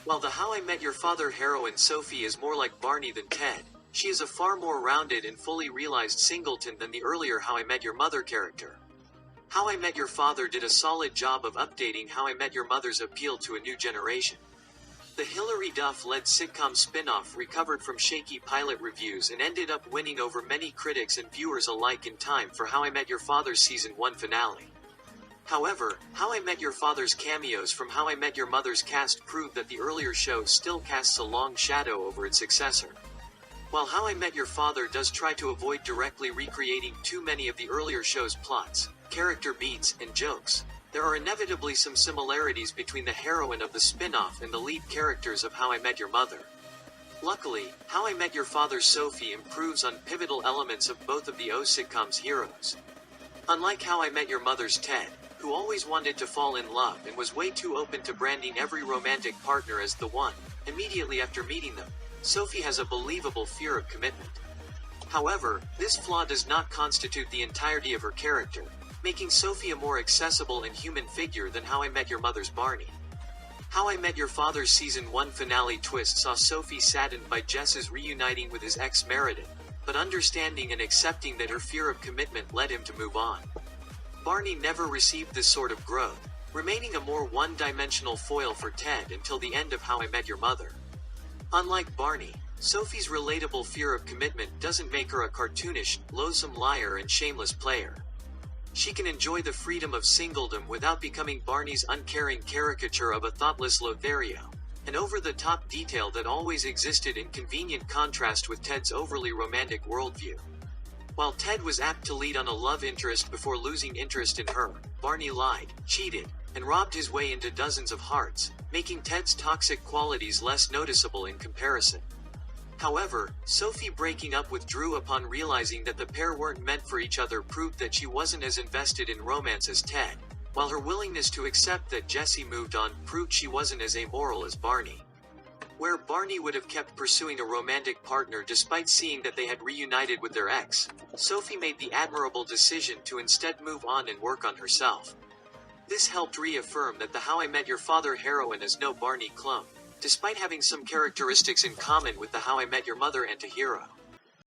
While the How I Met Your Father heroine Sophie is more like Barney than Ted, she is a far more rounded and fully realized singleton than the earlier How I Met Your Mother character. How I Met Your Father did a solid job of updating How I Met Your Mother's appeal to a new generation. The Hilary Duff-led sitcom Spinoff recovered from shaky pilot reviews and ended up winning over many critics and viewers alike in time for How I Met Your Father's Season 1 finale. However, How I Met Your Father's cameos from How I Met Your Mother's cast proved that the earlier show still casts a long shadow over its successor. While How I Met Your Father does try to avoid directly recreating too many of the earlier show's plots, character beats, and jokes, there are inevitably some similarities between the heroine of the spin-off and the lead characters of How I Met Your Mother. Luckily, How I Met Your Father's Sophie improves on pivotal elements of both of the O sitcom's heroes. Unlike How I Met Your Mother's Ted, who always wanted to fall in love and was way too open to branding every romantic partner as the one, immediately after meeting them, Sophie has a believable fear of commitment. However, this flaw does not constitute the entirety of her character, making Sophie a more accessible and human figure than How I Met Your Mother's Barney. How I Met Your Father's Season 1 finale twist saw Sophie saddened by Jess's reuniting with his ex Meredith, but understanding and accepting that her fear of commitment led him to move on. Barney never received this sort of growth, remaining a more one-dimensional foil for Ted until the end of How I Met Your Mother. Unlike Barney, Sophie's relatable fear of commitment doesn't make her a cartoonish, loathsome liar and shameless player. She can enjoy the freedom of singledom without becoming Barney's uncaring caricature of a thoughtless Lothario, an over-the-top detail that always existed in convenient contrast with Ted's overly romantic worldview. While Ted was apt to lead on a love interest before losing interest in her, Barney lied, cheated, and robbed his way into dozens of hearts, making Ted's toxic qualities less noticeable in comparison. However, Sophie breaking up with Drew upon realizing that the pair weren't meant for each other proved that she wasn't as invested in romance as Ted, while her willingness to accept that Jesse moved on proved she wasn't as amoral as Barney. Where Barney would have kept pursuing a romantic partner despite seeing that they had reunited with their ex, Sophie made the admirable decision to instead move on and work on herself. This helped reaffirm that the How I Met Your Father heroine is no Barney clone, despite having some characteristics in common with the How I Met Your Mother antihero.